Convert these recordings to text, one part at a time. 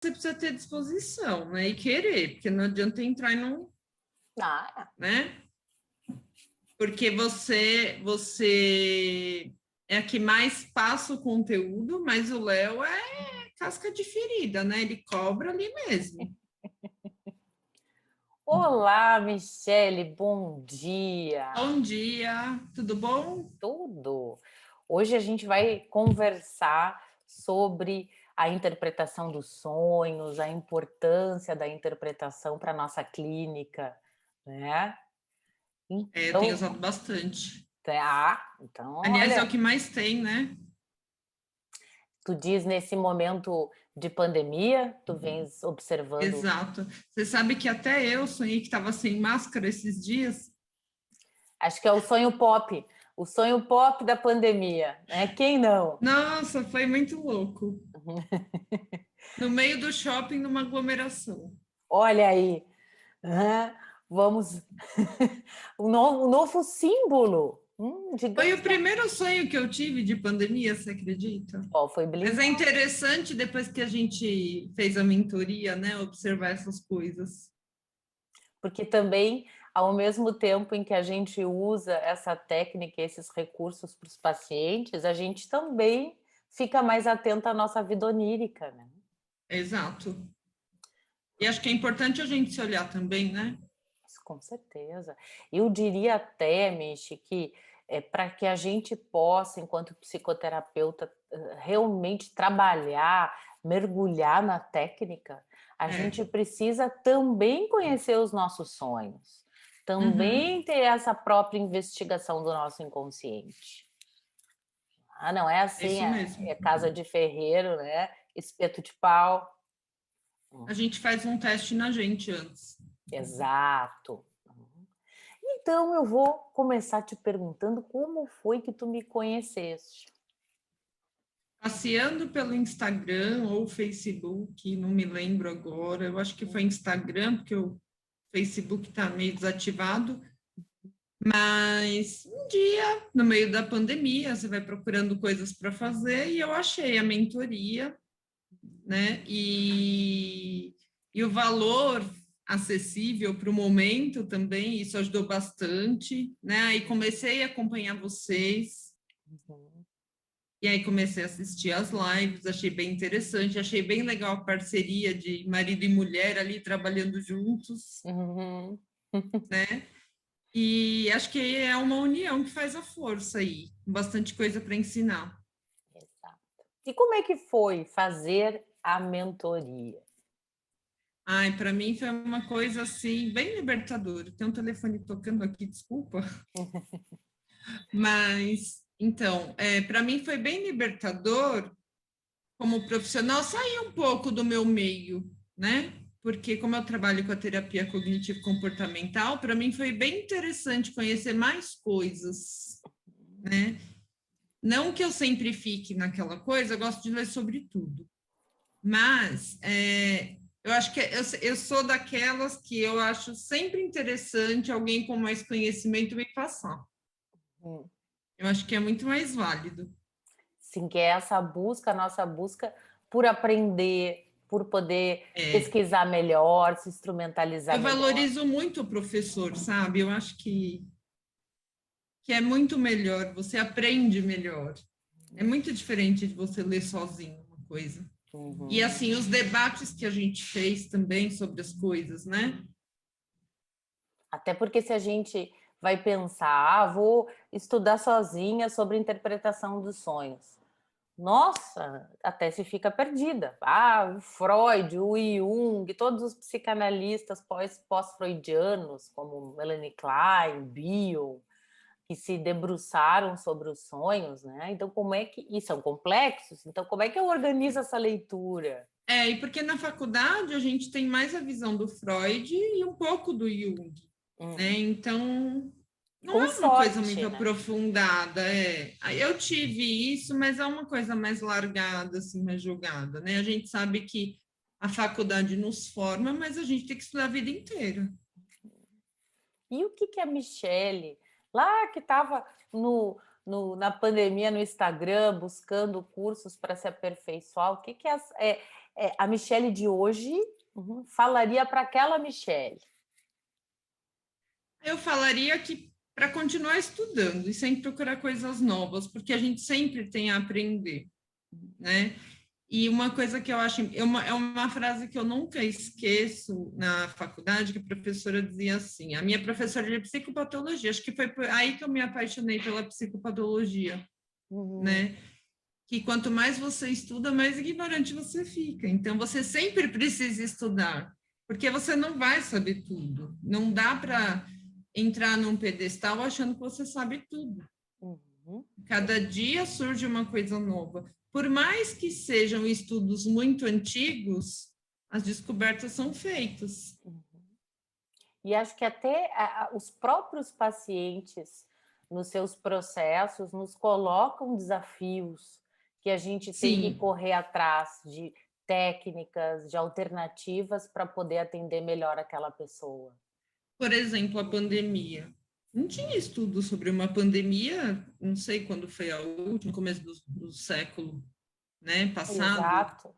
você precisa ter disposição, né? E querer, porque não adianta entrar e não, né? Porque você é a que mais passa o conteúdo, mas o Léo é casca de ferida, né? Ele cobra ali mesmo. Olá, Michele, bom dia. Bom dia, tudo bom? Tudo. Hoje a gente vai conversar sobre a interpretação dos sonhos, a importância da interpretação para a nossa clínica, né? É, eu tenho Então, usado bastante. então, Aliás, é o olha, que mais tem, né? tu diz nesse momento de pandemia, tu vens observando. Exato. Você sabe que até eu sonhei que estava sem máscara esses dias? Acho que é o sonho pop da pandemia, né? Quem não? Nossa, foi muito louco. No meio do shopping, numa aglomeração. Olha aí, né? Vamos. Um novo símbolo. Foi Digamos o que primeiro sonho que eu tive de pandemia, você acredita? foi Mas é blindado, interessante, depois que a gente fez a mentoria, né, observar essas coisas. porque também, ao mesmo tempo em que a gente usa essa técnica, esses recursos para os pacientes, a gente também fica mais atenta à nossa vida onírica, né? Exato. E acho que é importante a gente se olhar também, né? Com certeza. Eu diria até, Michi, que para que a gente possa, enquanto psicoterapeuta, realmente trabalhar, mergulhar na técnica, a É. gente precisa também conhecer os nossos sonhos, Uhum. também ter essa própria investigação do nosso inconsciente. Ah, não é É assim, isso mesmo. é casa de ferreiro, né? Espeto de pau. A gente faz um teste na gente antes. Exato. Então eu vou começar te perguntando como foi que tu me conheceste. Passeando pelo Instagram ou Facebook, não me lembro agora. Eu acho que foi Instagram, porque o Facebook está meio desativado. Mas um dia, no meio da pandemia, você vai procurando coisas para fazer e eu achei a mentoria, né? E o valor acessível para o momento também, isso ajudou bastante, né? Aí comecei a acompanhar vocês, Uhum. e aí comecei a assistir as lives, achei bem interessante, achei bem legal a parceria de marido e mulher ali trabalhando juntos, Uhum. né? E acho que é uma união que faz a força aí, bastante coisa para ensinar. Exato. E como é que foi fazer a mentoria? Ai, para mim foi uma coisa assim, bem libertadora. Tem um telefone tocando aqui, desculpa. Mas, então, para mim foi bem libertador, como profissional, sair um pouco do meu meio, né? Porque, como eu trabalho com a terapia cognitivo-comportamental, para mim foi bem interessante conhecer mais coisas, né? Não que eu sempre fique naquela coisa, eu gosto de ler sobre tudo. Mas eu acho que eu sou daquelas que eu acho sempre interessante alguém com mais conhecimento me passar. Hum. Eu acho que é muito mais válido. Sim, que é essa busca, a nossa busca por aprender, por poder É, pesquisar melhor, se instrumentalizar eu melhor. valorizo muito o professor, sabe? Eu acho que é muito melhor, você aprende melhor. É muito diferente de você ler sozinho uma coisa. E Uhum. assim, os debates que a gente fez também sobre as coisas, né? Até porque se a gente vai pensar, vou estudar sozinha sobre interpretação dos sonhos. Nossa, até se fica perdida. O Freud, o Jung, todos os psicanalistas pós-freudianos, como Melanie Klein, Bion, que se debruçaram sobre os sonhos, né? Então, como é que. E são complexos, então, como é que eu organizo essa leitura? E porque na faculdade a gente tem mais a visão do Freud e um pouco do Jung, né? Então, não Com é uma coisa muito sorte, né? aprofundada, é. Aí eu tive isso, mas é uma coisa mais largada, assim, mais jogada, né? A gente sabe que a faculdade nos forma, mas a gente tem que estudar a vida inteira. E o que que a Michelle, lá que estava na pandemia no Instagram, buscando cursos para se aperfeiçoar, o que que a Michele de hoje falaria para aquela Michele? Eu falaria que para continuar estudando e sempre procurar coisas novas, porque a gente sempre tem a aprender, né? E uma coisa que eu acho, é uma frase que eu nunca esqueço na faculdade, que a professora dizia assim, a minha professora de psicopatologia, acho que foi aí que eu me apaixonei pela psicopatologia, né? Que quanto mais você estuda, mais ignorante você fica. Então, você sempre precisa estudar, porque você não vai saber tudo. Não dá para entrar num pedestal achando que você sabe tudo. Cada dia surge uma coisa nova. Por mais que sejam estudos muito antigos, as descobertas são feitas. E acho que até os próprios pacientes, nos seus processos, nos colocam desafios que a gente tem que Sim, correr atrás de técnicas, de alternativas para poder atender melhor aquela pessoa. por exemplo, a pandemia. Não tinha estudo sobre uma pandemia, não sei quando foi a última, começo do século, né, passado. Exato.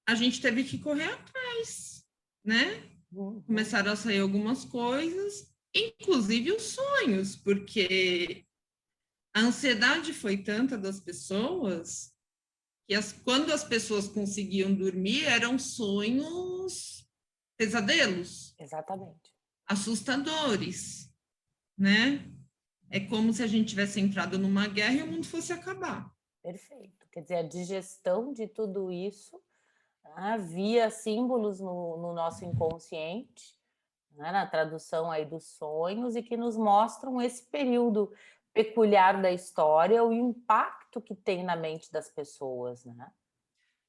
A gente teve que correr atrás, né? Começaram a sair algumas coisas, inclusive os sonhos, porque a ansiedade foi tanta das pessoas que quando as pessoas conseguiam dormir, eram sonhos pesadelos, Exatamente. assustadores, né? É como se a gente tivesse entrado numa guerra e o mundo fosse acabar. Perfeito. Quer dizer, a digestão de tudo isso, via símbolos no nosso inconsciente, né, na tradução aí dos sonhos, e que nos mostram esse período peculiar da história, o impacto que tem na mente das pessoas, né?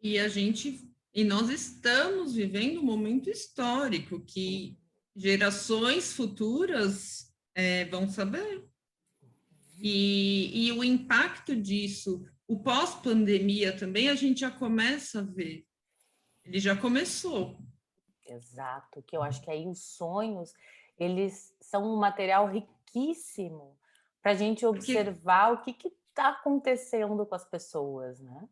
E nós estamos vivendo um momento histórico que gerações futuras vão saber. E o impacto disso, o pós-pandemia também, a gente já começa a ver. Ele já começou. Exato, que eu acho que aí os sonhos, eles são um material riquíssimo para a gente Porque, observar o que está acontecendo com as pessoas, né?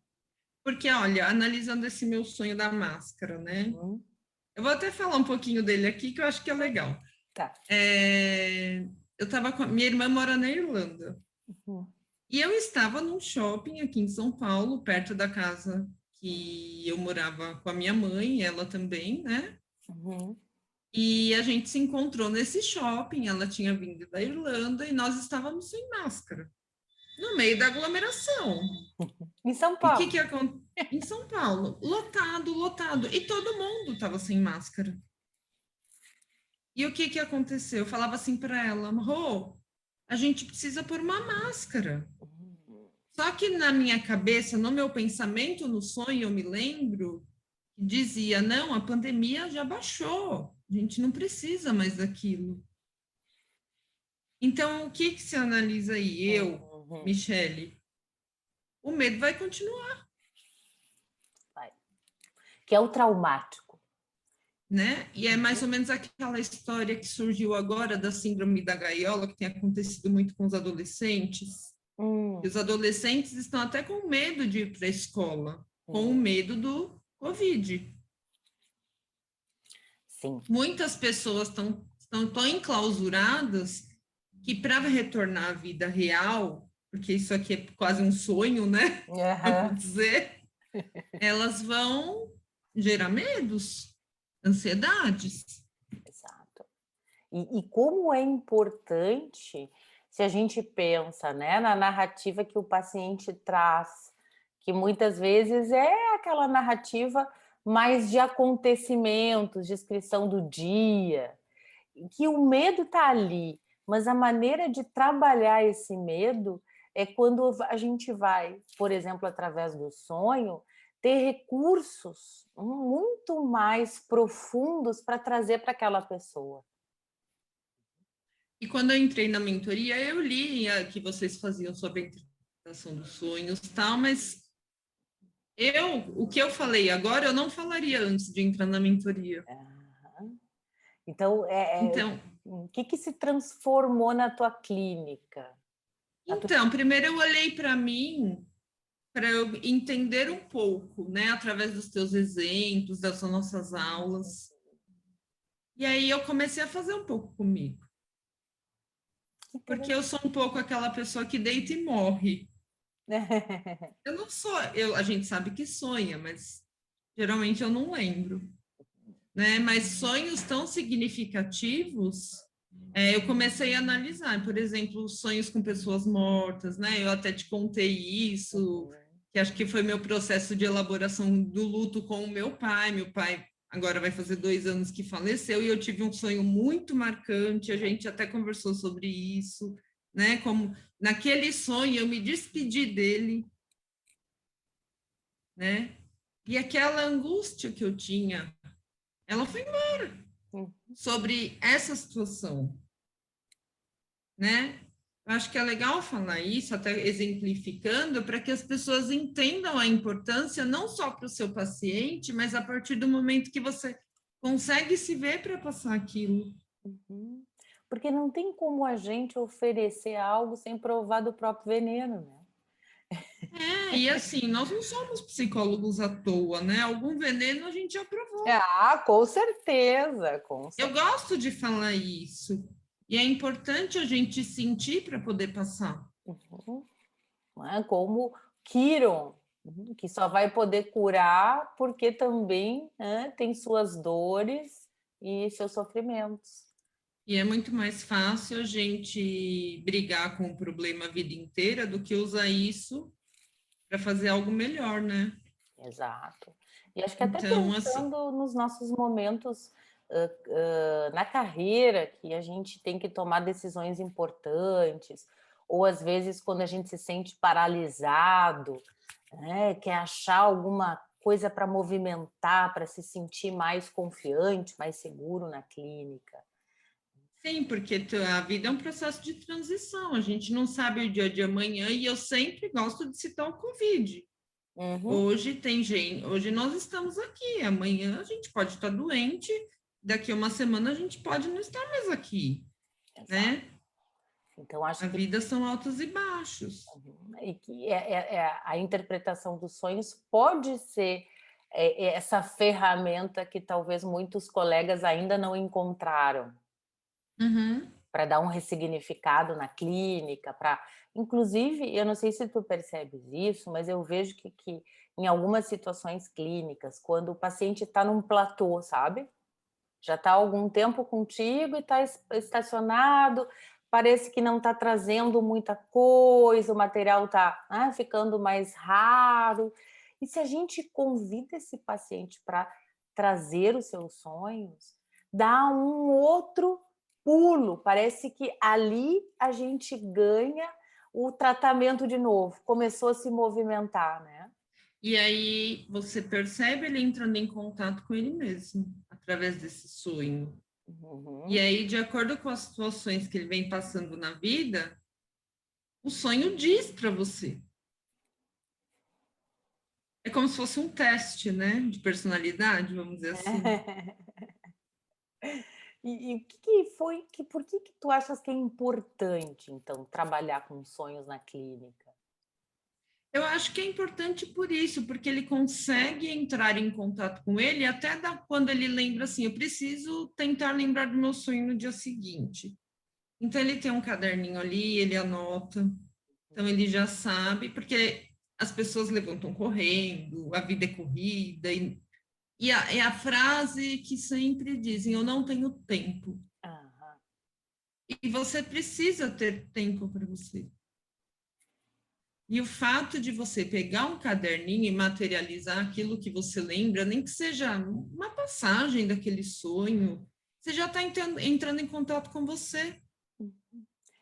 porque, olha, analisando esse meu sonho da máscara, né? Uhum. Eu vou até falar um pouquinho dele aqui, que eu acho que é legal. Tá. Eu estava com. Minha irmã mora na Irlanda. Uhum. E eu estava num shopping aqui em São Paulo, perto da casa que eu morava com a minha mãe, ela também, né? Uhum. E a gente se encontrou nesse shopping, ela tinha vindo da Irlanda e nós estávamos sem máscara, no meio da aglomeração. Em São E o Paulo. que aconteceu? Em São Paulo, lotado, lotado, e todo mundo estava sem máscara. E o que aconteceu? Eu falava assim para ela, Rô, a gente precisa pôr uma máscara. Só que na minha cabeça, no meu pensamento, no sonho, eu me lembro que dizia: não, a pandemia já baixou, a gente não precisa mais daquilo. Então, o que se analisa aí? Eu, Uhum. Michele, o medo vai continuar, Vai. Que é o traumático. né? E é mais ou menos aquela história que surgiu agora da síndrome da gaiola, que tem acontecido muito com os adolescentes. E os adolescentes estão até com medo de ir para a escola, com o medo do Covid. Sim. Muitas pessoas estão tão enclausuradas que para retornar à vida real, porque isso aqui é quase um sonho, né? Uhum. Vamos dizer, elas vão gerar medos, ansiedades. Exato. E como é importante, se a gente pensa, né, na narrativa que o paciente traz, que muitas vezes é aquela narrativa mais de acontecimentos, descrição do dia, que o medo está ali, mas a maneira de trabalhar esse medo é quando a gente vai, por exemplo, através do sonho, ter recursos muito mais profundos para trazer para aquela pessoa. E quando eu entrei na mentoria, eu li que vocês faziam sobre a interpretação dos sonhos, tal, mas o que eu falei agora, eu não falaria antes de entrar na mentoria. Então, Então, o que se transformou na tua clínica? então, primeiro eu olhei para mim para eu entender um pouco, né, através dos teus exemplos, das nossas aulas. E aí eu comecei a fazer um pouco comigo. Porque eu sou um pouco aquela pessoa que deita e morre. Eu não sou, a gente sabe que sonha, mas geralmente eu não lembro, né? Mas sonhos tão significativos, eu comecei a analisar, por exemplo, sonhos com pessoas mortas, né? Eu até te contei isso, que acho que foi meu processo de elaboração do luto com o meu pai. Meu pai agora vai fazer 2 anos que faleceu e eu tive um sonho muito marcante. A gente até conversou sobre isso, né? Como naquele sonho eu me despedi dele, né? E aquela angústia que eu tinha, ela foi embora sobre essa situação, né? Eu acho que é legal falar isso, até exemplificando, para que as pessoas entendam a importância não só para o seu paciente, mas a partir do momento que você consegue se ver para passar aquilo. Uhum. Porque não tem como a gente oferecer algo sem provar do próprio veneno, né? E assim, nós não somos psicólogos à toa, né? Algum veneno a gente já provou. Ah, com certeza, com Eu certeza. gosto de falar isso. E é importante a gente sentir para poder passar. Uhum. Não é? Como Kiron, que só vai poder curar porque também, né, tem suas dores e seus sofrimentos. E é muito mais fácil a gente brigar com o problema a vida inteira do que usar isso para fazer algo melhor, né? Exato. E acho que até Então, assim, pensando nos nossos momentos na carreira, que a gente tem que tomar decisões importantes, ou às vezes quando a gente se sente paralisado, né, quer achar alguma coisa para movimentar, para se sentir mais confiante, mais seguro na clínica. sim, porque a vida é um processo de transição, a gente não sabe o dia de amanhã e eu sempre gosto de citar o Covid. Uhum. Hoje tem gente, hoje nós estamos aqui, amanhã a gente pode estar doente, daqui a uma semana a gente pode não estar mais aqui, Exato. né? Então, acho A que, vida são altos e baixos. e que a interpretação dos sonhos pode ser essa ferramenta que talvez muitos colegas ainda não encontraram Uhum. para dar um ressignificado na clínica, para, inclusive, eu não sei se tu percebes isso, mas eu vejo que em algumas situações clínicas, quando o paciente está num platô, sabe? Já está há algum tempo contigo e está estacionado, parece que não está trazendo muita coisa, o material está, né, ficando mais raro. E se a gente convida esse paciente para trazer os seus sonhos, dá um outro pulo, parece que ali a gente ganha o tratamento de novo, começou a se movimentar, né? E aí você percebe ele entrando em contato com ele mesmo, através desse sonho. E Uhum. aí, de acordo com as situações que ele vem passando na vida, o sonho diz para você. É como se fosse um teste, né, de personalidade, vamos dizer assim. E o que foi, por que tu achas que é importante, então, trabalhar com sonhos na clínica? Eu acho que é importante por isso, porque ele consegue entrar em contato com ele até quando ele lembra assim, eu preciso tentar lembrar do meu sonho no dia seguinte. Então ele tem um caderninho ali, ele anota, então ele já sabe, porque as pessoas levantam correndo, a vida é corrida, é a frase que sempre dizem, eu não tenho tempo. Aham. E você precisa ter tempo para você. E o fato de você pegar um caderninho e materializar aquilo que você lembra, nem que seja uma passagem daquele sonho, você já está entrando em contato com você.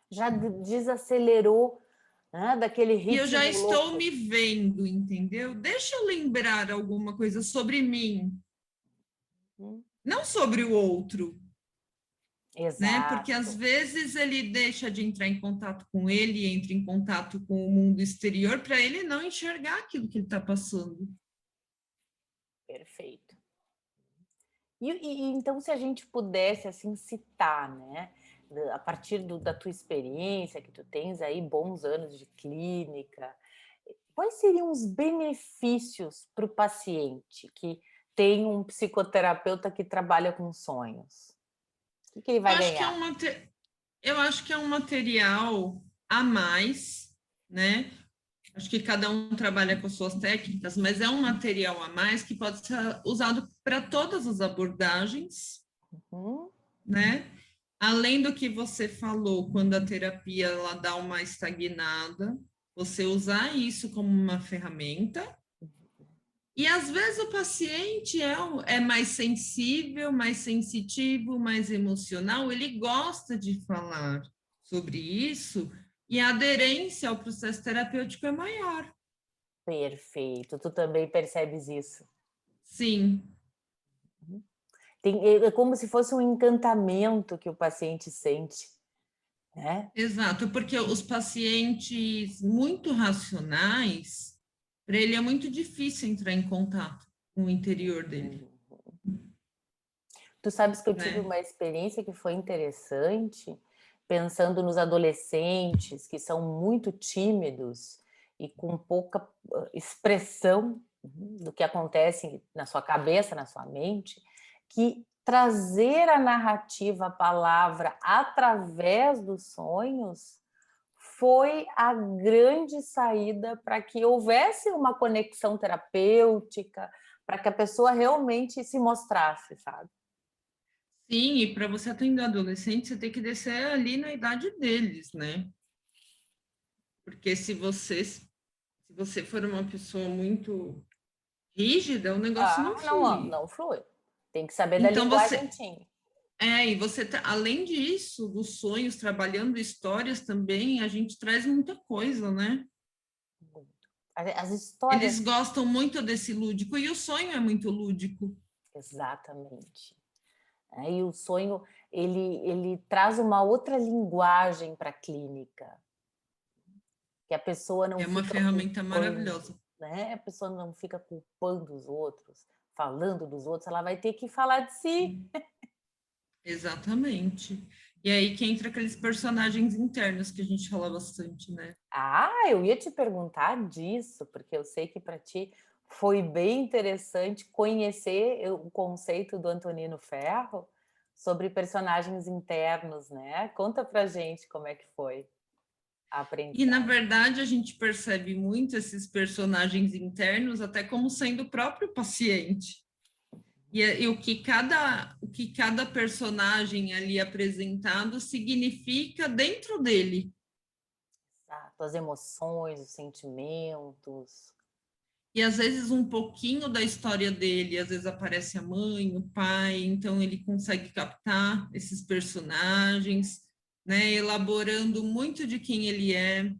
Já desacelerou, né, daquele E eu já ritmo estou louco. me vendo, entendeu? Deixa eu lembrar alguma coisa sobre mim, Hum. não sobre o outro, né? Porque às Exato, vezes ele deixa de entrar em contato com ele, e entra em contato com o mundo exterior para ele não enxergar aquilo que ele está passando. perfeito. Então, se a gente pudesse assim citar, né, a partir da tua experiência, que tu tens aí bons anos de clínica, quais seriam os benefícios para o paciente que tem um psicoterapeuta que trabalha com sonhos? O que ele Eu vai acho que ganhar? eu acho que é um material a mais, né? Acho que cada um trabalha com suas técnicas, mas é um material a mais que pode ser usado para todas as abordagens, Uhum. né? Além do que você falou, quando a terapia ela dá uma estagnada, você usar isso como uma ferramenta. E às vezes o paciente é mais sensível, mais sensitivo, mais emocional, ele gosta de falar sobre isso e a aderência ao processo terapêutico é maior. Perfeito, tu também percebes isso. Sim, É como se fosse um encantamento que o paciente sente, né? exato, porque os pacientes muito racionais, para ele é muito difícil entrar em contato com o interior dele, Uhum. Tu sabes que eu tive né? uma experiência que foi interessante, pensando nos adolescentes que são muito tímidos e com pouca expressão do que acontece na sua cabeça, na sua mente, que trazer a narrativa, a palavra através dos sonhos foi a grande saída para que houvesse uma conexão terapêutica, para que a pessoa realmente se mostrasse, sabe? Sim, e para você atender adolescente, você tem que descer ali na idade deles, né? Porque se você for uma pessoa muito rígida, o negócio não Ah, não, flui. não flui. Tem que saber da Então linguagem você teen. e você além disso, dos sonhos, trabalhando histórias também, a gente traz muita coisa, né? As Eles histórias, gostam muito desse lúdico e o sonho é muito lúdico. exatamente. E o sonho, ele traz uma outra linguagem para a clínica, que a pessoa não É uma fica ferramenta culpando, maravilhosa. né? A pessoa não fica culpando os outros, falando dos outros, ela vai ter que falar de si. Exatamente. E aí que entra aqueles personagens internos que a gente fala bastante, né? Ah, eu ia te perguntar disso, porque eu sei que para ti foi bem interessante conhecer o conceito do Antonino Ferro sobre personagens internos, né? Conta pra gente como é que foi a E, na aprendizagem. verdade, a gente percebe muito esses personagens internos até como sendo o próprio paciente. E o que cada personagem ali apresentado significa dentro dele. Exato, as emoções, os sentimentos. E às vezes um pouquinho da história dele, às vezes aparece a mãe, o pai, então ele consegue captar esses personagens, né, elaborando muito de quem ele é,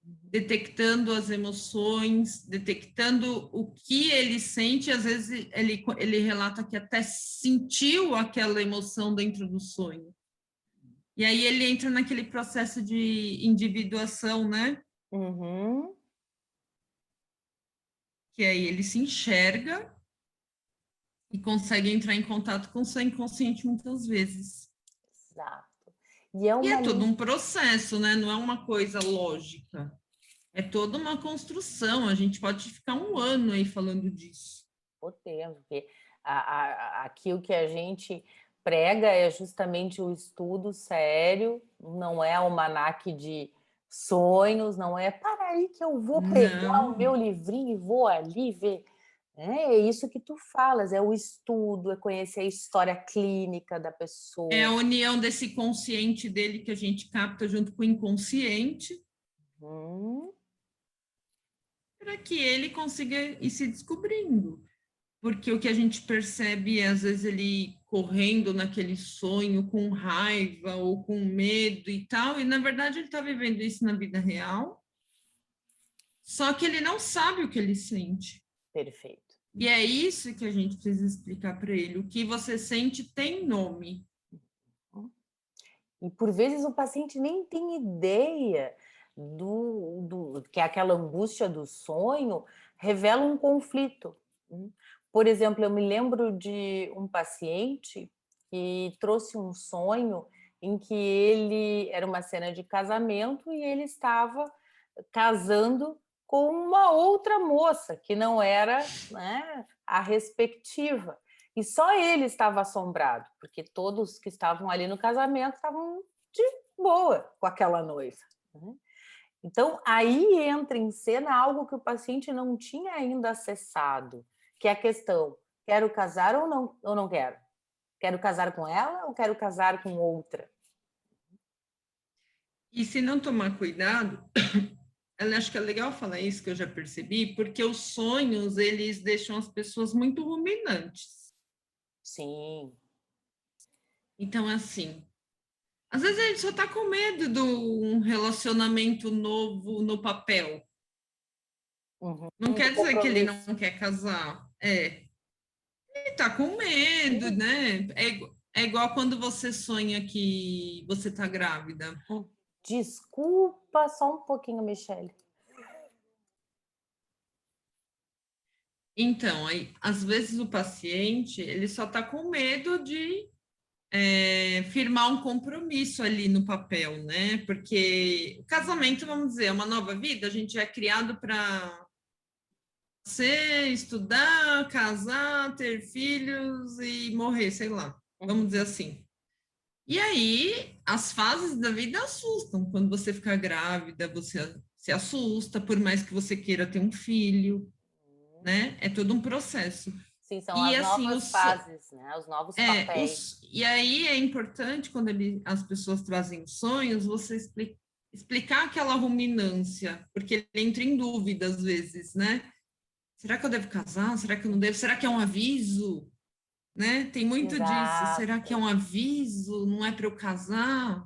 detectando as emoções, detectando o que ele sente. Às vezes ele relata que até sentiu aquela emoção dentro do sonho. E aí ele entra naquele processo de individuação, né? Uhum, Que aí ele se enxerga e consegue entrar em contato com o seu inconsciente muitas vezes. exato. E é E é uma todo um processo, né? Não é uma coisa lógica. É toda uma construção. A gente pode ficar um ano aí falando disso. potência, porque aqui o que a gente prega é justamente o estudo sério, não é almanaque de sonhos, não é para aí que eu vou pegar o Não. meu livrinho e vou ali ver. É isso que tu falas, é o estudo, é conhecer a história clínica da É a pessoa. união desse consciente dele que a gente capta junto com o inconsciente Hum, para que ele consiga ir se descobrindo. Porque o que a gente percebe é, às vezes, ele correndo naquele sonho com raiva ou com medo e tal, e na verdade ele está vivendo isso na vida real, só que ele não sabe o que ele sente. perfeito. E é isso que a gente precisa explicar para ele. O que você sente tem nome. E por vezes o paciente nem tem ideia que aquela angústia do sonho revela um conflito. Por exemplo, eu me lembro de um paciente que trouxe um sonho em que ele era uma cena de casamento e ele estava casando com uma outra moça, que não era, né, a respectiva. E só ele estava assombrado, porque todos que estavam ali no casamento estavam de boa com aquela noiva, né. Então, aí entra em cena algo que o paciente não tinha ainda acessado, que é a questão: quero casar ou não quero? Quero casar com ela ou quero casar com outra? E se não tomar cuidado, eu acho que é legal falar isso que eu já percebi, porque os sonhos, eles deixam as pessoas muito ruminantes. Sim. Então, assim, às vezes ele só tá com medo de um relacionamento novo no papel. Uhum. Não Do quer dizer que ele compromisso. não quer casar. Ele tá com medo, Sim. né? É igual quando você sonha que você tá grávida. Desculpa só um pouquinho, Michele. Então, aí, às vezes o paciente, ele só tá com medo de firmar um compromisso ali no papel, né? Porque o casamento, vamos dizer, é uma nova vida, a gente é criado para ser, estudar, casar, ter filhos e morrer, sei lá, vamos Uhum. dizer assim. E aí, as fases da vida assustam. Quando você fica grávida, você se assusta, por mais que você queira ter um filho, né? É todo um processo. Sim, são E as assim, novas fases, né, os novos papéis. e aí é importante quando as pessoas trazem sonhos, você explicar aquela ruminância, porque ele entra em dúvida às vezes, né? Será que eu devo casar? Será que eu não devo? Será que é um aviso? Né? Tem muito disso. Será que é Exato. um aviso? Não é para eu casar?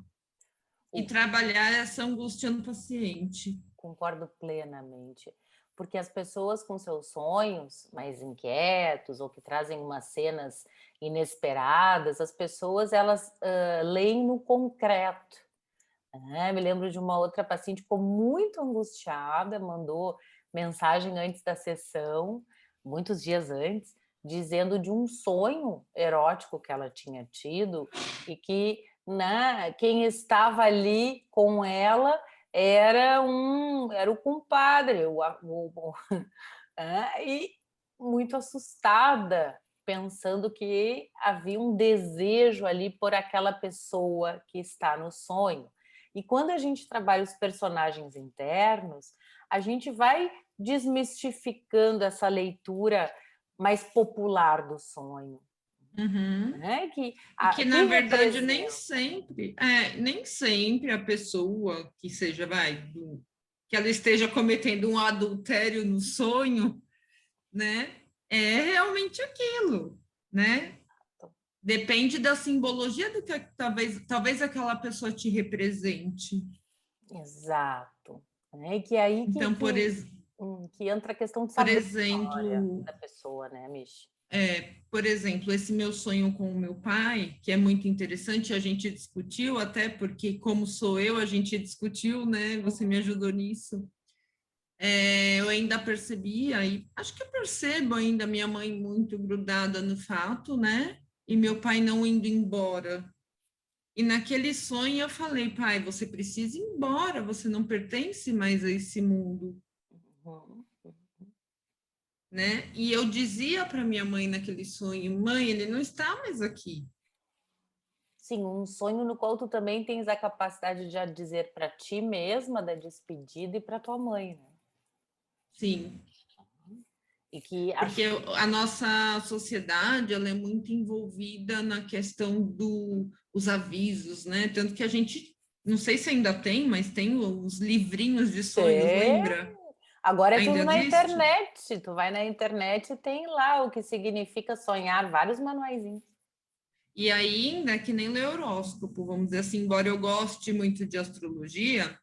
E O trabalhar essa angústia no paciente. Concordo plenamente, porque as pessoas com seus sonhos mais inquietos ou que trazem umas cenas inesperadas, as pessoas elas, leem no concreto, né. Me lembro de uma outra paciente que ficou muito angustiada, mandou mensagem antes da sessão, muitos dias antes, dizendo de um sonho erótico que ela tinha tido e que, né, quem estava ali com ela era o compadre, e muito assustada, pensando que havia um desejo ali por aquela pessoa que está no sonho. E quando a gente trabalha os personagens internos, a gente vai desmistificando essa leitura mais popular do sonho, Uhum. né? Que E que, na que verdade, representa. nem sempre a pessoa que seja, que ela esteja cometendo um adultério no sonho, né, é realmente aquilo, né? Depende da simbologia do que talvez aquela pessoa te represente. Exato. Né? E que é aí Então, que entra a questão de por saber a história exemplo, da pessoa, né, Michi? esse meu sonho com o meu pai, que é muito interessante, a gente discutiu, até porque, como sou eu, a gente discutiu, né? Você me ajudou nisso. Eu ainda percebia, e acho que eu percebo ainda minha mãe muito grudada no fato, né? E meu pai não indo embora. E naquele sonho eu falei, pai, você precisa ir embora, você não pertence mais a esse mundo, Uhum. né? E eu dizia para minha mãe naquele sonho, mãe, ele não está mais aqui. Sim, um sonho no qual tu também tens a capacidade de já dizer para ti mesma da despedida e para tua mãe, né? Sim, E que porque a nossa sociedade ela é muito envolvida na questão dos avisos, né? Tanto que a gente, não sei se ainda tem, mas tem os livrinhos de sonhos, tem. lembra? Agora é Ainda tudo na existe? internet. Tu vai na internet e tem lá o que significa sonhar, vários manuaizinhos. E ainda que nem ler horóscopo, vamos dizer assim, embora eu goste muito de astrologia,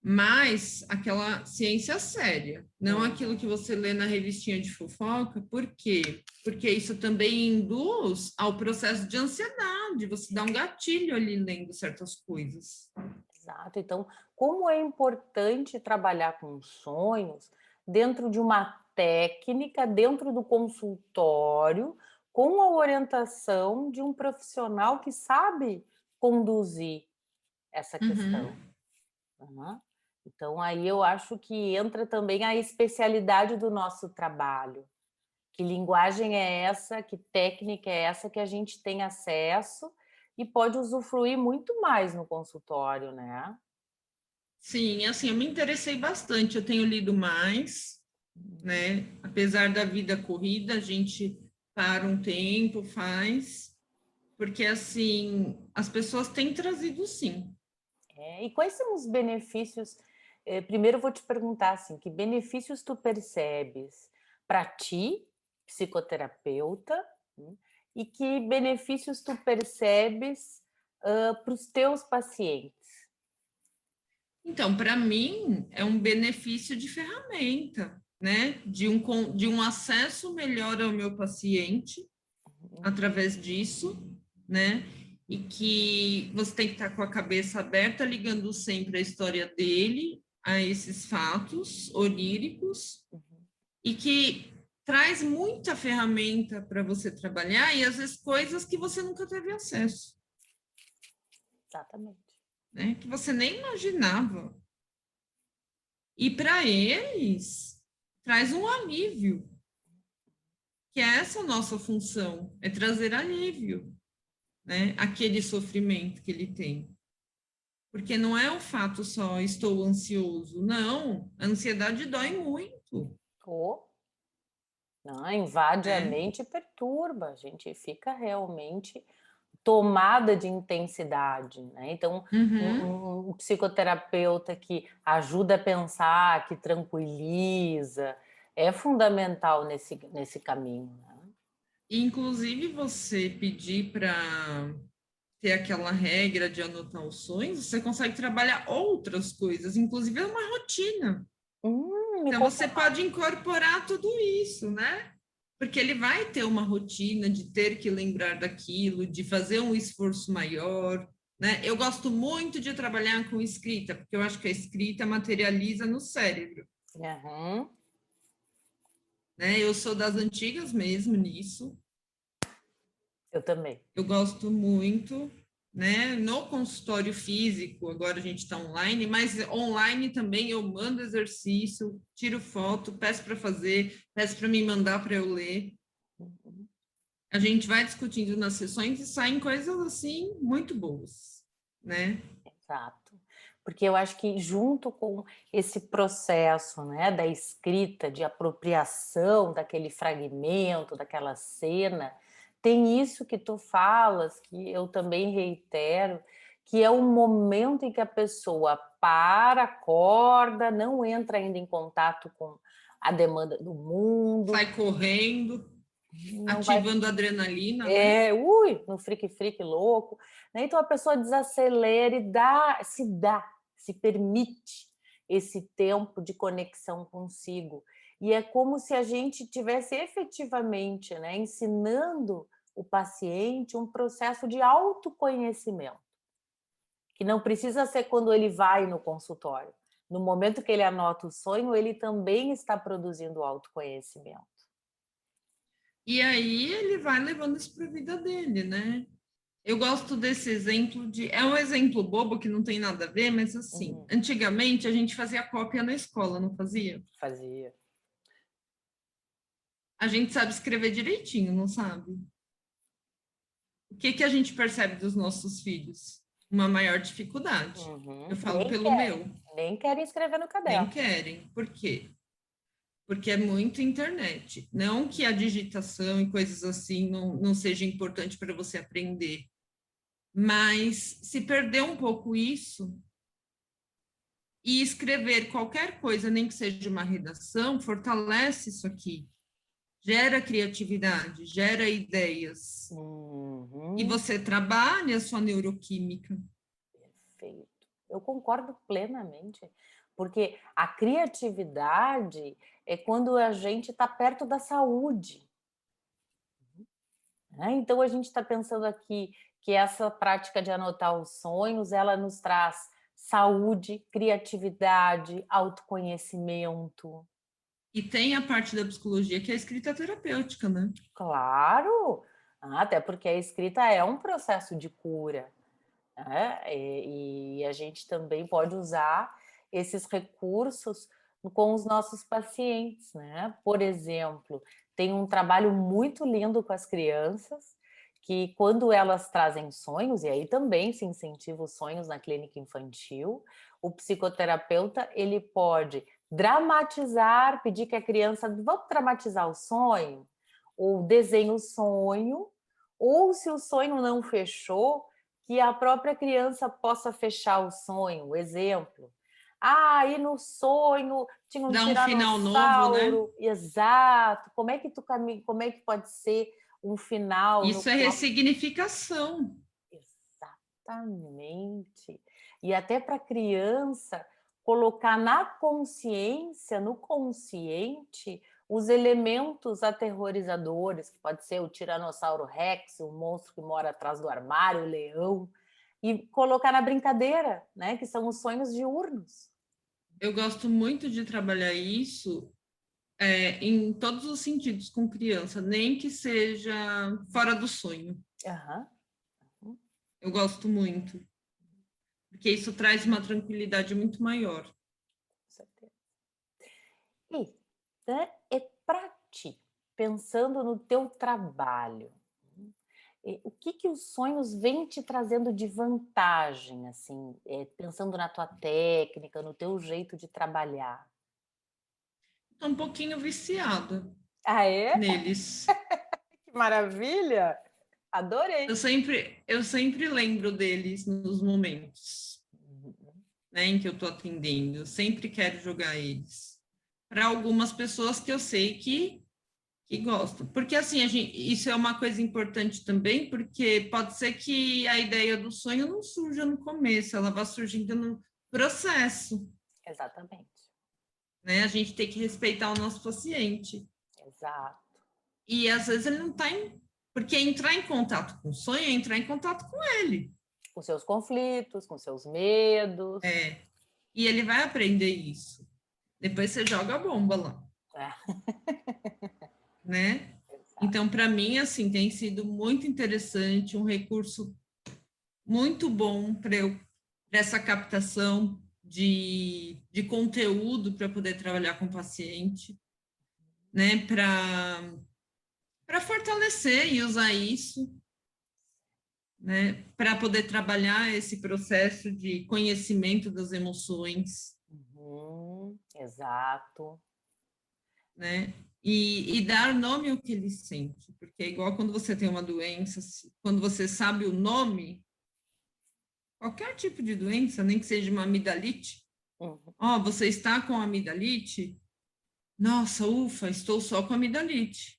mas aquela ciência séria, não aquilo que Uhum. você lê na revistinha de fofoca. Por quê? Porque isso também induz ao processo de ansiedade, você dá um gatilho ali lendo certas coisas. Exato. Então, como é importante trabalhar com sonhos dentro de uma técnica, dentro do consultório, com a orientação de um profissional que sabe conduzir essa Uhum. questão. Uhum. Então, aí eu acho que entra também a especialidade do nosso trabalho. Que linguagem é essa, que técnica é essa que a gente tem acesso e pode usufruir muito mais no consultório, né? Sim, assim, eu me interessei bastante, eu tenho lido mais, né? Apesar da vida corrida, a gente para um tempo, faz, porque assim, as pessoas têm trazido sim. E quais são os benefícios? Primeiro eu vou te perguntar assim, que benefícios tu percebes para ti, psicoterapeuta, né, e que benefícios tu percebes para os teus pacientes? Então, para mim, é um benefício de ferramenta, né? De um acesso melhor ao meu paciente através disso, né? E que você tem que estar com a cabeça aberta, ligando sempre a história dele a esses fatos oníricos e que traz muita ferramenta para você trabalhar e às vezes coisas que você nunca teve acesso, Exatamente. né? Que você nem imaginava. E para eles traz um alívio, que é essa nossa função, é trazer alívio, né? Aquele sofrimento que ele tem. Porque não é o fato só estou ansioso, não, a ansiedade dói muito, Ou não, invade a né? mente e perturba, a gente fica realmente tomada de intensidade, né? Então, Uhum. um psicoterapeuta que ajuda a pensar, que tranquiliza, é fundamental nesse caminho, né? Inclusive, você pedir para ter aquela regra de anotações, você consegue trabalhar outras coisas, inclusive é uma rotina. Me Então, conta você pode incorporar tudo isso, né? Porque ele vai ter uma rotina de ter que lembrar daquilo, de fazer um esforço maior, né? Eu gosto muito de trabalhar com escrita, porque eu acho que a escrita materializa no cérebro, mais. Aham, né? Eu sou das antigas mesmo nisso. eu também. Eu gosto muito, né? No consultório físico, agora a gente está online, mas online também eu mando exercício, tiro foto, peço para fazer, peço para me mandar para eu ler. A gente vai discutindo nas sessões e saem coisas assim muito boas, né? Exato. Porque eu acho que junto com esse processo, né, da escrita, de apropriação daquele fragmento, daquela cena, tem isso que tu falas, que eu também reitero, que é o momento em que a pessoa para, acorda, não entra ainda em contato com a demanda do mundo, Sai correndo, não vai ativando a adrenalina, né? no frique louco, né, então a pessoa desacelera e se permite esse tempo de conexão consigo. E é como se a gente tivesse efetivamente, né, ensinando o paciente um processo de autoconhecimento, que não precisa ser quando ele vai no consultório. No momento que ele anota o sonho, ele também está produzindo autoconhecimento. E aí ele vai levando isso para a vida dele, né? Eu gosto desse exemplo de. É um exemplo bobo que não tem nada a ver, mas assim, Uhum, antigamente a gente fazia cópia na escola, não fazia? fazia. A gente sabe escrever direitinho, não sabe? O que que a gente percebe dos nossos filhos? Uma maior dificuldade. Eu Uhum. falo pelo meu. Nem querem escrever no Nem caderno. querem. Por quê? Porque é muito internet. Não que a digitação e coisas assim não seja importante para você aprender, mas se perder um pouco isso e escrever qualquer coisa, nem que seja uma redação, fortalece isso aqui, gera criatividade, gera ideias. E Uhum, você trabalha a sua neuroquímica. perfeito. Eu concordo plenamente, porque a criatividade é quando a gente está perto da saúde, né? Então a gente está pensando aqui que essa prática de anotar os sonhos, ela nos traz saúde, criatividade, autoconhecimento. E tem a parte da psicologia que é a escrita terapêutica, né? Claro! Até porque a escrita é um processo de cura, né? E a gente também pode usar esses recursos com os nossos pacientes, né? Por exemplo, tem um trabalho muito lindo com as crianças, que quando elas trazem sonhos, e aí também se incentiva os sonhos na clínica infantil, o psicoterapeuta ele pode dramatizar, pedir que a criança, vamos dramatizar o sonho, ou desenhe o sonho, ou se o sonho não fechou, que a própria criança possa fechar o sonho. Exemplo, e no sonho tinha um Dá um final novo, né? tiranossauro. Exato. Como é que pode ser um final no Isso é qual... ressignificação. Exatamente. E até para a criança colocar na consciência, no consciente, os elementos aterrorizadores, que pode ser o Tiranossauro Rex, o monstro que mora atrás do armário, o leão, e colocar na brincadeira, né? Que são os sonhos diurnos. Eu gosto muito de trabalhar isso em todos os sentidos com criança, nem que seja fora do sonho. Aham. Eu gosto muito, porque isso traz uma tranquilidade muito maior. Com certeza. E, né, para ti, pensando no teu trabalho, o que os sonhos vêm te trazendo de vantagem, assim, pensando na tua técnica, no teu jeito de trabalhar? Estou um pouquinho viciada Ah, é? neles. Que maravilha! Adorei! Eu sempre lembro deles nos momentos, né, em que eu estou atendendo. Eu sempre quero jogar eles. Para algumas pessoas que eu sei que gostam. Porque, assim, isso é uma coisa importante também, porque pode ser que a ideia do sonho não surja no começo, ela vá surgindo no processo, Exatamente, né? A gente tem que respeitar o nosso paciente. exato. E, às vezes, ele não está em... Porque entrar em contato com o sonho é entrar em contato com ele. Com seus conflitos, com seus medos. E ele vai aprender isso. Depois você joga a bomba lá, É, né? exato. Então, para mim, assim, tem sido muito interessante, um recurso muito bom para essa captação de conteúdo para poder trabalhar com o paciente, né? Para fortalecer e usar isso, né? Para poder trabalhar esse processo de conhecimento das emoções, Exato. né? E dar nome ao que ele sente, porque é igual quando você tem uma doença, quando você sabe o nome, qualquer tipo de doença, nem que seja uma amidalite, Uhum. você está com amidalite? Nossa, ufa, estou só com amidalite.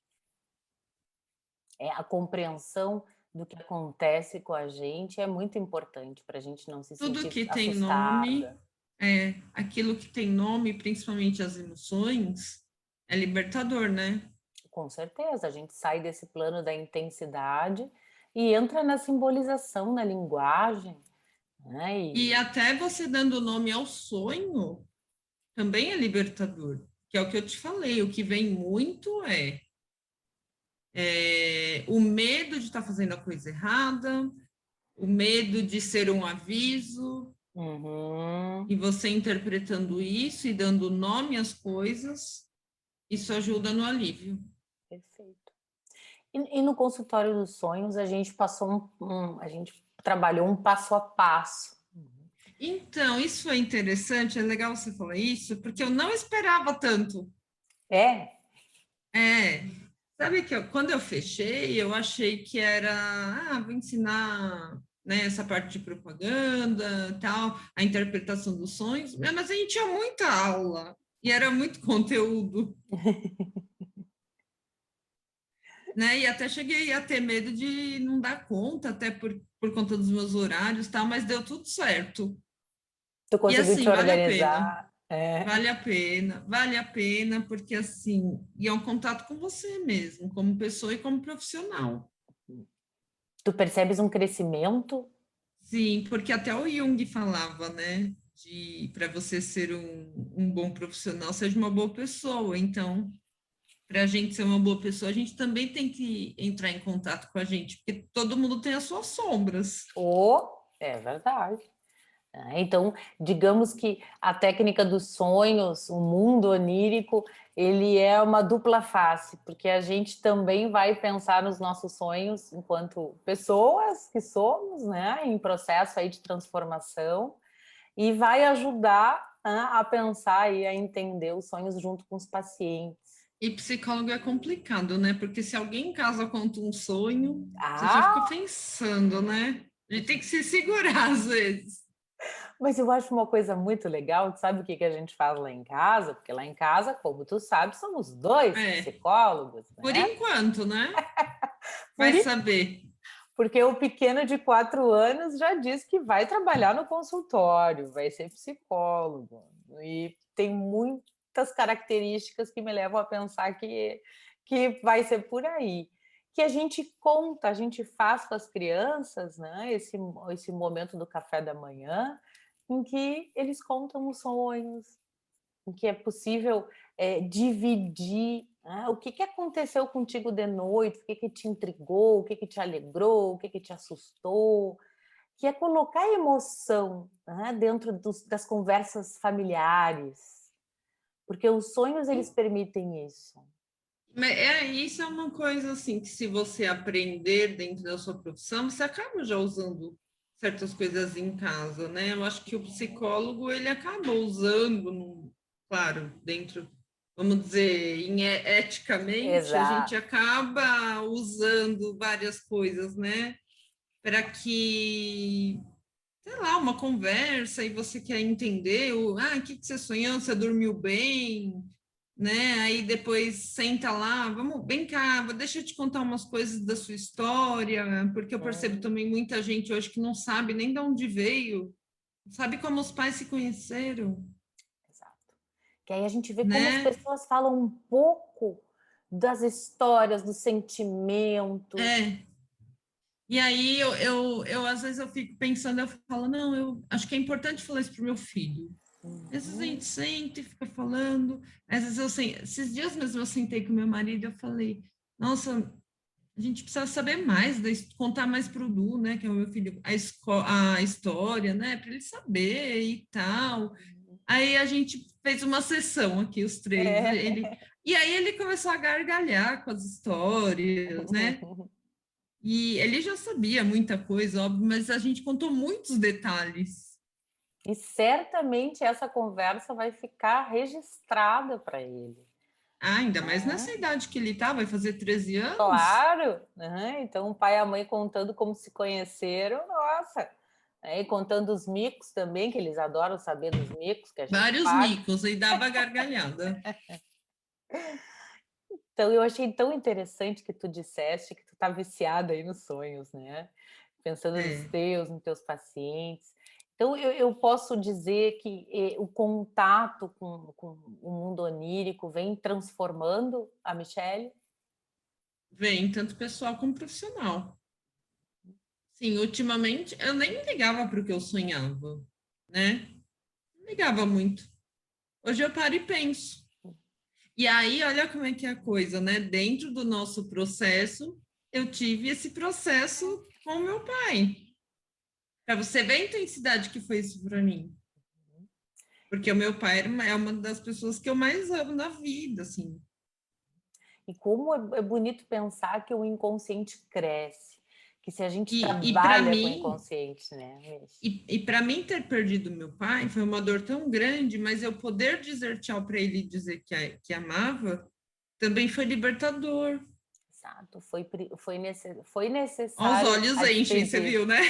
É, a compreensão do que acontece com a gente é muito importante para a gente não se Tudo sentir que tem nome, assustada. aquilo que tem nome, principalmente as emoções, é libertador, né? Com certeza, a gente sai desse plano da intensidade e entra na simbolização, na linguagem, né? E até você dando nome ao sonho também é libertador, que é o que eu te falei. O que vem muito o medo de estar fazendo a coisa errada, o medo de ser um aviso, Uhum, e você interpretando isso e dando nome às coisas, isso ajuda no alívio. perfeito. E no consultório dos sonhos a gente a gente trabalhou um passo a passo. Então, isso é interessante, é legal você falar isso, porque eu não esperava tanto. É, É, sabe que quando eu fechei, eu achei que era, vou ensinar, né, essa parte de propaganda, tal, a interpretação dos sonhos, mas a gente tinha muita aula e era muito conteúdo, né? E até cheguei a ter medo de não dar conta, até por conta dos meus horários, tal, mas deu tudo certo. tu E conseguiu te assim, vale a pena. organizar. É. Vale a pena, porque assim, e é um contato com você mesmo, como pessoa e como profissional. Tu percebes um crescimento? Sim, porque até o Jung falava, né, de para você ser um bom profissional, seja uma boa pessoa. Então, para a gente ser uma boa pessoa, a gente também tem que entrar em contato com a gente, porque todo mundo tem as suas sombras. Oh, é verdade. Então, digamos que a técnica dos sonhos, o mundo onírico, ele é uma dupla face, porque a gente também vai pensar nos nossos sonhos enquanto pessoas que somos, né, em processo aí de transformação, e vai ajudar, né, a pensar e a entender os sonhos junto com os pacientes. E psicólogo é complicado, né? Porque se alguém em casa conta um sonho, você já fica Ah, pensando, né? A gente tem que se segurar às vezes. mas eu acho uma coisa muito legal, sabe o que a gente faz lá em casa? Porque lá em casa, como tu sabe, somos dois É, psicólogos, por né? enquanto, né? Por Vai isso, saber. porque o pequeno de 4 anos já disse que vai trabalhar no consultório, vai ser psicólogo. E tem muitas características que me levam a pensar que vai ser por aí. Que a gente conta, a gente faz com as crianças, né? Esse momento do café da manhã, em que eles contam os sonhos, em que é possível dividir, né, o que aconteceu contigo de noite, o que te intrigou, o que te alegrou, o que te assustou, que é colocar emoção, né, dentro das conversas familiares, porque os sonhos eles permitem isso. Mas isso é uma coisa assim que se você aprender dentro da sua profissão, você acaba já usando certas coisas em casa, né? Eu acho que o psicólogo ele acaba usando, claro, dentro, vamos dizer, eticamente, a gente Exato. acaba usando várias coisas, né? Para que, sei lá, uma conversa e você quer entender o que você sonhou, você dormiu bem, né? Aí depois senta lá, vamos, vem cá, deixa eu te contar umas coisas da sua história, porque eu percebo Hum, também muita gente hoje que não sabe nem de onde veio, sabe como os pais se conheceram, exato. Que aí a gente vê como as né? pessoas falam um pouco das histórias, dos sentimentos. É. E aí eu às vezes eu fico pensando, eu falo, não, eu acho que é importante falar isso pro meu filho. Às vezes a Uhum. gente senta e fica falando. Às vezes esses dias mesmo eu sentei com meu marido e eu falei, nossa, a gente precisa saber mais, contar mais para o Du, né, que é o meu filho, a história, né, para ele saber e tal. Aí a gente fez uma sessão aqui, os três, É. e aí ele começou a gargalhar com as histórias, né, e ele já sabia muita coisa, óbvio, mas a gente contou muitos detalhes. E certamente essa conversa vai ficar registrada para ele. Ah, ainda mais nessa Né? idade que ele tá, vai fazer 13 anos. Claro, né? Então o pai e a mãe contando como se conheceram, nossa, né? E contando os micos também, que eles adoram saber dos micos que a gente Vários paga. micos, e dava gargalhada. Então eu achei tão interessante que tu disseste que tu tá viciada aí nos sonhos, né? Pensando É. nos teus pacientes. Então eu posso dizer que o contato com o mundo onírico vem transformando a Michelle. Vem tanto pessoal como profissional. Sim, ultimamente eu nem ligava para o que eu sonhava, né? Não ligava muito. Hoje eu paro e penso. E aí, olha como é que é a coisa, né? Dentro do nosso processo, eu tive esse processo com o meu pai. Para você ver a intensidade que foi isso para mim. Porque o meu pai é uma das pessoas que eu mais amo na vida, assim. E como é bonito pensar que o inconsciente cresce, que se a gente E para trabalha com o mim, inconsciente, né, Miss? e para mim ter perdido meu pai foi uma dor tão grande, mas eu poder dizer tchau para ele e dizer que amava também foi libertador. Exato, foi Os necessário olhos a enchem, você despedida. viu, né?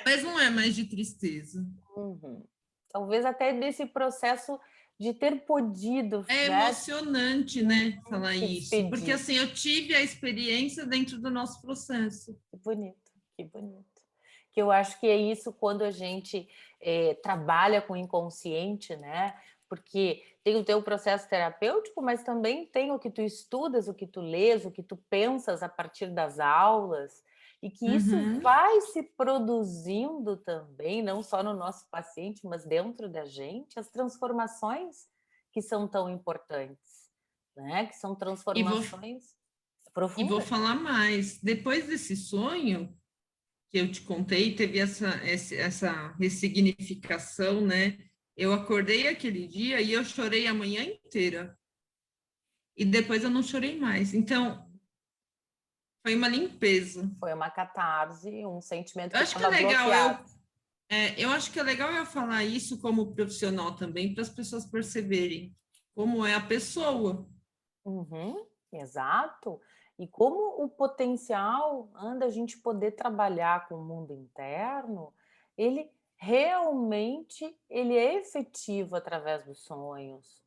Mas não é mais de tristeza. Uhum. Talvez até desse processo de ter podido, É né, emocionante, né, falar se isso, porque despedir. assim eu tive a experiência dentro do nosso processo. Que bonito, que bonito. Que eu acho que é isso quando a gente trabalha com o inconsciente, né? Porque tem o teu processo terapêutico, mas também tem o que tu estudas, o que tu lês, o que tu pensas a partir das aulas, e que isso Uhum. vai se produzindo também, não só no nosso paciente, mas dentro da gente, as transformações que são tão importantes, né? Que são E vou, transformações e vou profundas. falar mais. Depois desse sonho, que eu te contei, teve essa ressignificação, né? Eu acordei aquele dia e eu chorei a manhã inteira. E depois eu não chorei mais. Então, foi uma limpeza. Foi uma catarse, um sentimento Eu que acho que é estava legal bloqueado. eu acho que é legal eu falar isso como profissional também, para as pessoas perceberem como é a pessoa. Uhum, exato. E como o potencial anda a gente poder trabalhar com o mundo interno, ele realmente ele é efetivo através dos sonhos,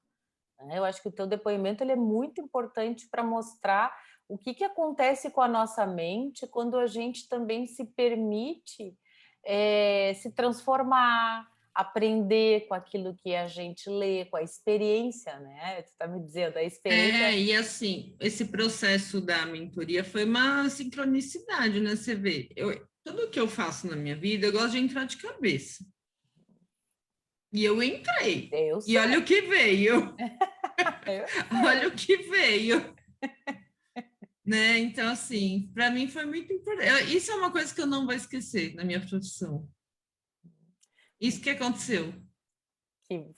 né. Eu acho que o teu depoimento ele é muito importante para mostrar o que que acontece com a nossa mente quando a gente também se permite, se transformar, aprender com aquilo que a gente lê, com a experiência, né. Tu está me dizendo, a experiência E assim, esse processo da mentoria foi uma sincronicidade, né? Você vê, tudo que eu faço na minha vida, eu gosto de entrar de cabeça. E eu entrei. eu E sei, olha o que veio. eu Olha sei. o que veio. Né? Então, assim, para mim foi muito importante. Isso é uma coisa que eu não vou esquecer na minha profissão. Isso que aconteceu. Que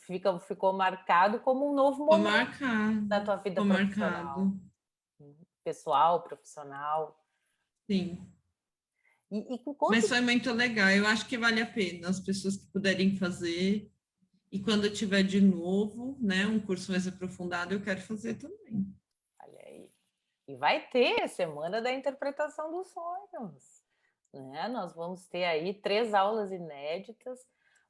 ficou marcado como um novo Foi momento marcado. da tua vida Foi profissional, marcado. pessoal, profissional. Sim. E com Mas quanto foi muito legal. Eu acho que vale a pena as pessoas que puderem fazer. E quando eu tiver de novo, né, um curso mais aprofundado, eu quero fazer também. olha aí, e vai ter Semana da Interpretação dos Sonhos, né, nós vamos ter aí 3 aulas inéditas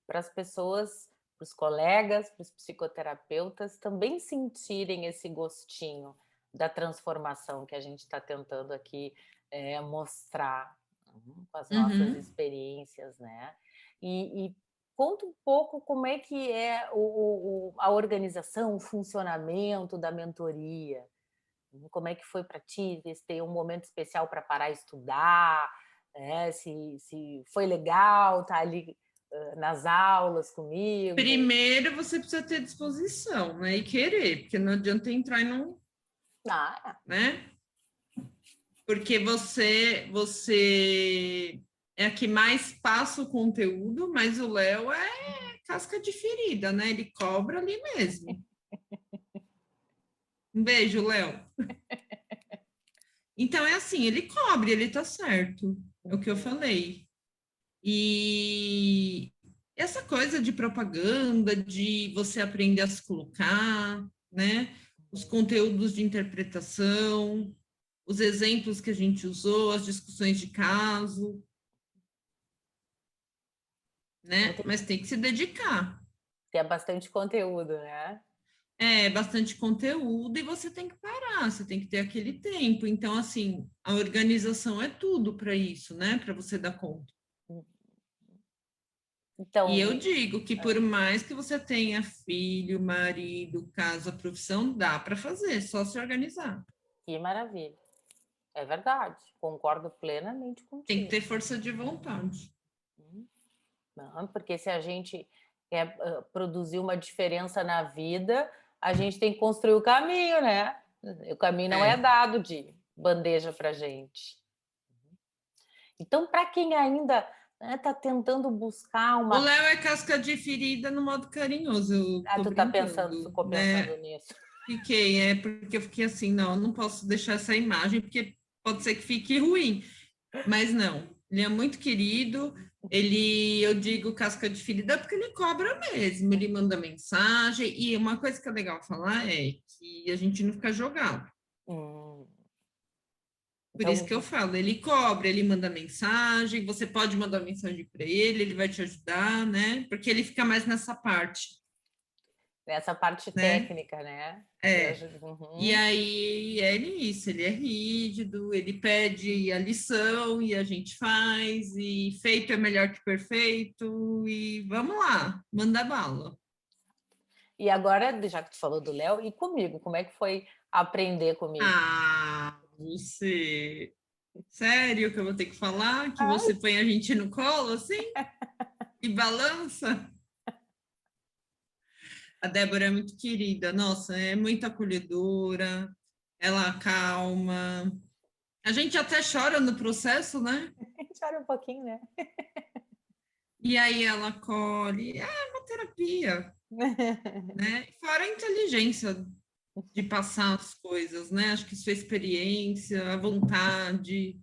para as pessoas, para os colegas, para os psicoterapeutas também sentirem esse gostinho da transformação que a gente está tentando aqui, mostrar, com as nossas Uhum. experiências, né. E conta um pouco como é que é a organização, o funcionamento da mentoria. Como é que foi para ti? Se tem um momento especial para parar e estudar, se foi legal estar ali, nas aulas comigo? Primeiro, você precisa ter disposição, né, e querer, porque não adianta entrar e não, Ah, né? Porque você é a que mais passa o conteúdo, mas o Léo é casca de ferida, né? Ele cobra ali mesmo. Um beijo, Léo. Então é assim, ele cobre, ele tá certo. É o que eu uhum. falei. E essa coisa de propaganda, de você aprender a se colocar, né? Os conteúdos de interpretação, os exemplos que a gente usou, as discussões de caso, Então né? Mas tem que se dedicar. tem bastante conteúdo, né? É bastante conteúdo e você tem que parar, você tem que ter aquele tempo. Então, assim, a organização é tudo para isso, né? Para você dar conta. E Então, eu digo que por mais que você tenha filho, marido, casa, profissão, dá para fazer, só se organizar. que maravilha. É verdade, concordo plenamente Tem que contigo. ter força de vontade. Uhum. Não, porque se a gente quer, produzir uma diferença na vida, a gente tem que construir o caminho, né. O caminho não é É. dado de bandeja para gente. Então, para quem ainda, né, tá tentando buscar O uma Léo é casca de ferida no modo carinhoso, eu tô tu tá pensando brincando, ficou pensando né? nisso. Fiquei, porque eu fiquei assim, não, não posso deixar essa imagem, porque pode ser que fique ruim. Mas não, ele é muito querido. Eu digo casca de ferida porque ele cobra mesmo, ele manda mensagem. E uma coisa que é legal falar é que a gente não fica jogado. Hum, Por isso então que eu falo, ele cobra, ele manda mensagem, você pode mandar mensagem para ele vai te ajudar, né? Porque ele fica mais nessa parte, nessa parte né? técnica, né. É. E Uhum. aí é isso, ele é rígido, ele pede a lição e a gente faz, e feito é melhor que perfeito, e vamos lá, manda bala. E agora, já que tu falou do Léo, e comigo, como é que foi aprender comigo? Ah, você. Sério que eu vou ter que falar? Que Ai, você põe a gente no colo assim e balança? A Débora é muito querida, nossa, é muito acolhedora, ela acalma. A gente até chora no processo, né? chora um pouquinho, né? E aí ela acolhe, é uma terapia, né? Fora a inteligência de passar as coisas, né? Acho que sua experiência, a vontade.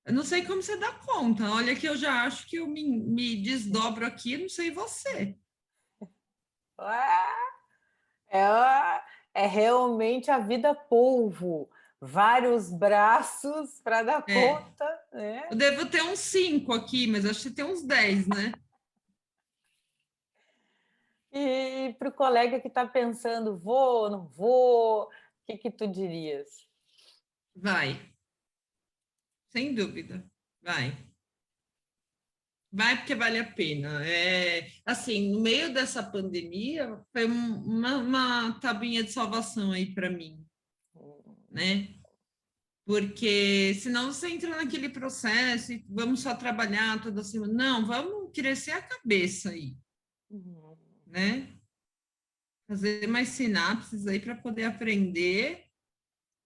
Eu não sei como você dá conta. Olha que eu já acho que eu me desdobro aqui, não sei você. É, é realmente a vida polvo. Vários braços para dar É, conta, né? eu devo ter uns 5 aqui, mas acho que tem uns 10, né? E para o colega que está pensando, vou, não vou, o que tu dirias? Vai, sem dúvida, vai. Vai porque vale a pena. É, assim, no meio dessa pandemia, foi uma tabuinha de salvação aí para mim, né? Porque senão você entra naquele processo e vamos só trabalhar toda semana. Não, vamos crescer a cabeça aí, Uhum. né? Fazer mais sinapses aí para poder aprender,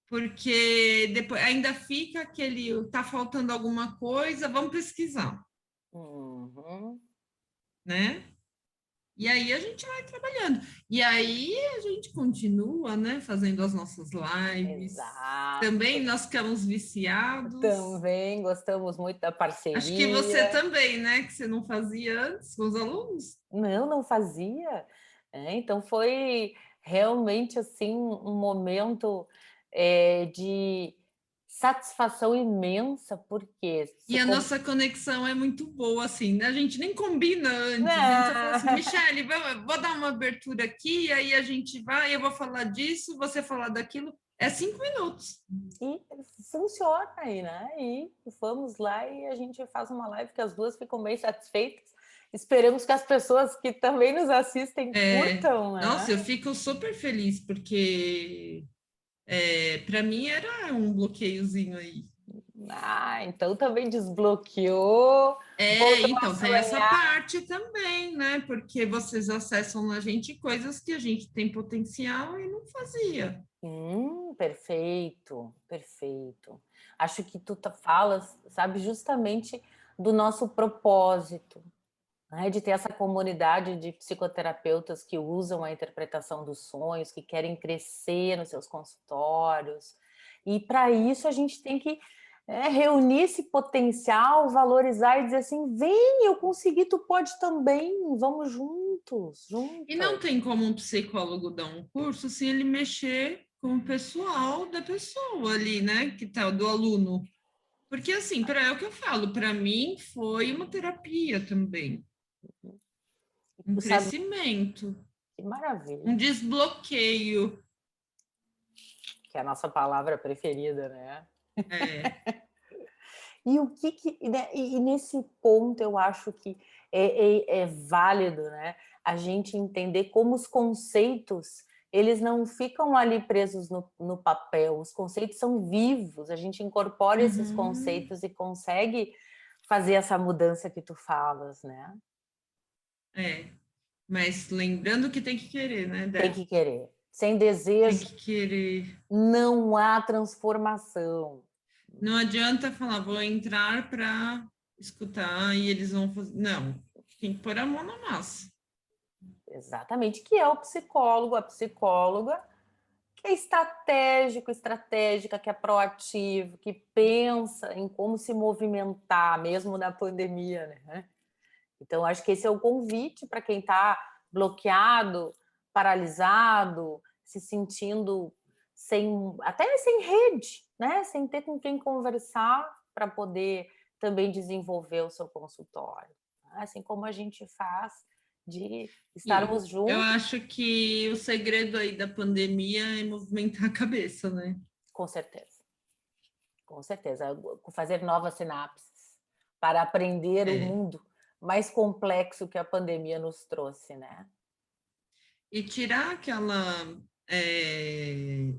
porque depois ainda fica aquele, tá faltando alguma coisa, vamos pesquisar, Uhum. né? E aí a gente vai trabalhando. E aí a gente continua, né, fazendo as nossas lives. Também Exato. nós ficamos viciados. Também gostamos muito da Acho que você parceria. também, né, que você não fazia antes com os alunos. Não fazia. Então foi realmente assim um momento de satisfação imensa, porque E se a com... nossa conexão é muito boa, assim, né? A gente nem combina antes. A gente só fala assim, Ah, Michele, vou dar uma abertura aqui, aí a gente vai, eu vou falar disso, você falar daquilo. É 5 minutos. e funciona aí, né? E vamos lá e a gente faz uma live que as duas ficam bem satisfeitas. Esperamos que as pessoas que também nos assistem É, curtam, nossa, né? eu fico super feliz, porque para mim era um bloqueiozinho aí. Então também desbloqueou, É, voltou a então, tem essa sonhar. parte também, né? Porque vocês acessam na gente coisas que a gente tem potencial e não fazia. Perfeito, perfeito. Acho que tu falas, sabe, justamente do nosso propósito, né, de ter essa comunidade de psicoterapeutas que usam a interpretação dos sonhos, que querem crescer nos seus consultórios. E para isso a gente tem que reunir esse potencial, valorizar e dizer assim: vem, eu consegui, tu pode também, vamos juntos, E não juntas. tem como um psicólogo dar um curso sem ele mexer com o pessoal da pessoa ali, né? Que tá, do aluno. Porque, assim, é o que eu falo, para mim foi uma terapia também, um Tu sabe crescimento, que maravilha, um desbloqueio. que é a nossa palavra preferida, né? É, E o né, e nesse ponto eu acho que é válido, né, a gente entender como os conceitos eles não ficam ali presos no papel, os conceitos são vivos, a gente incorpora esses uhum, conceitos e consegue fazer essa mudança que tu falas, né? é. Mas lembrando que tem que querer, né, Tem Dé? que querer. Sem Tem desejo que querer. não há transformação. Não adianta falar, vou entrar para escutar e eles vão fazer. Não, tem que pôr a mão na massa. Exatamente, que é o psicólogo, a psicóloga que é estratégico, estratégica, que é proativo, que pensa em como se movimentar, mesmo na pandemia, né? Então, acho que esse é o convite para quem está bloqueado, paralisado, se sentindo até sem rede, né? Sem ter com quem conversar para poder também desenvolver o seu consultório. Assim como a gente faz de E estarmos eu juntos, acho que o segredo aí da pandemia é movimentar a cabeça, né? com certeza. Com certeza, fazer novas sinapses para aprender o É. mundo mais complexo que a pandemia nos trouxe, né? E tirar aquela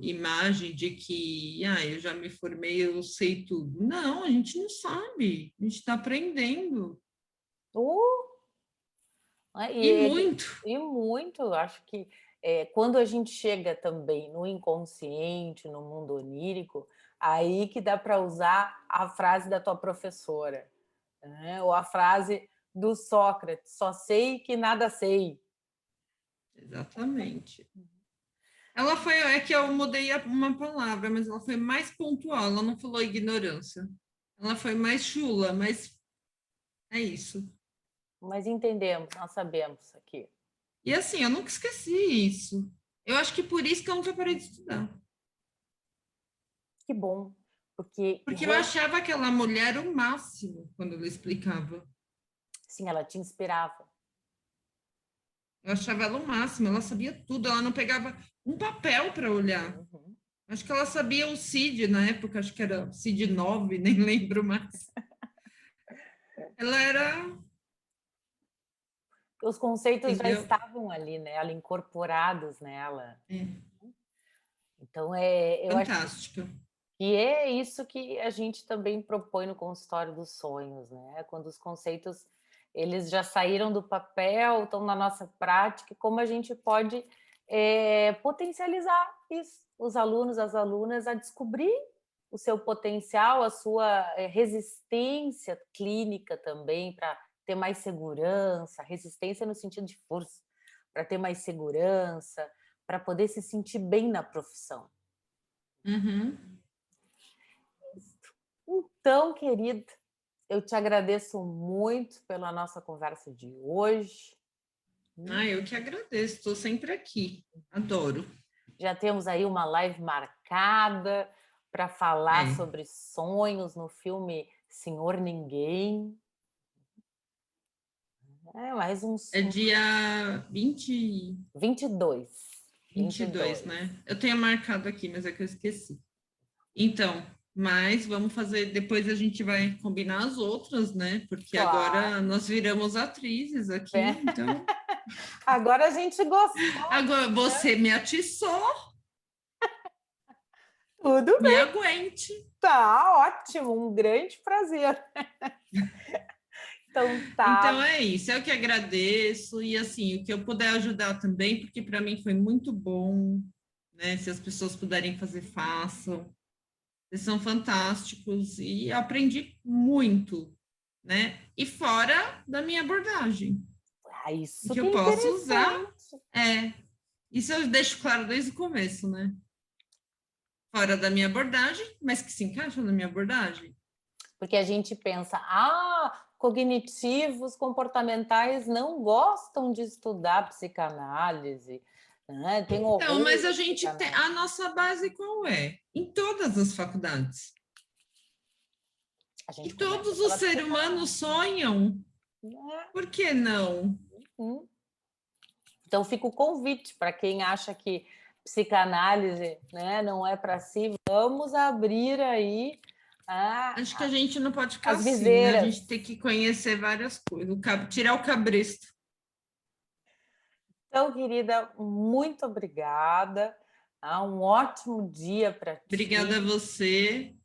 imagem de que eu já me formei, eu sei tudo. Não, a gente não sabe, a gente está aprendendo. Uh, E e, muito. e muito, acho que quando a gente chega também no inconsciente, no mundo onírico, aí que dá para usar a frase da tua professora. né? Ou a frase do Sócrates, só sei que nada sei. Exatamente. Ela foi, é que eu mudei uma palavra, mas ela foi mais pontual, ela não falou ignorância. Ela foi mais chula, mas é isso. Mas entendemos, nós sabemos aqui. E assim, eu nunca esqueci isso. Eu acho que por isso que eu nunca parei de estudar. Que bom, porque Porque eu achava aquela mulher o máximo quando ela explicava. sim, ela te inspirava. Eu achava ela o máximo, ela sabia tudo, ela não pegava um papel para olhar. Uhum. Acho que ela sabia o CID na época, acho que era CID 9, nem lembro mais. Ela era, Os conceitos já entendeu? estavam ali, né? Ela incorporados nela. É, Então, eu acho fantástica. que é isso que a gente também propõe no consultório dos sonhos, né? Quando os conceitos eles já saíram do papel, estão na nossa prática, como a gente pode potencializar isso, os alunos, as alunas, a descobrir o seu potencial, a sua resistência clínica também, para ter mais segurança, resistência no sentido de força, para ter mais segurança, para poder se sentir bem na profissão. Uhum. Então, querida, eu te agradeço muito pela nossa conversa de hoje. Ah, eu que agradeço, estou sempre aqui. Adoro. Já temos aí uma live marcada para falar É, sobre sonhos no filme Senhor Ninguém. É mais uns é dia 20, 22. 22, 22. né? Eu tenho marcado aqui, mas é que eu esqueci. Então, mas vamos fazer, depois a gente vai combinar as outras, né? Porque Claro. agora nós viramos atrizes aqui, então. Agora a gente gostou. Agora você me atiçou, Tudo me bem, aguente. tá ótimo, um grande prazer. Então Então tá, é isso, eu que agradeço e assim, o que eu puder ajudar também, porque para mim foi muito bom, né? Se as pessoas puderem fazer, façam. Eles são fantásticos e aprendi muito, né? E fora da minha abordagem, isso que que é eu posso usar, interessante. isso eu deixo claro desde o começo, né? Fora da minha abordagem, mas que se encaixa na minha abordagem. Porque a gente pensa, cognitivos comportamentais não gostam de estudar psicanálise, né? Tem Então, horror mas a à gente tem psicanálise. a nossa base qual é? Em todas as faculdades. A E gente começa todos os pela seres humanos psicanálise, sonham. né? Por que não? Hum. Então fica o convite para quem acha que psicanálise, né, não é para si, vamos abrir aí Acho que a gente não pode ficar as assim, né? A viseiras. gente tem que conhecer várias coisas, tirar o cabresto. Então, querida, muito obrigada. Um ótimo dia para Obrigada a ti. você.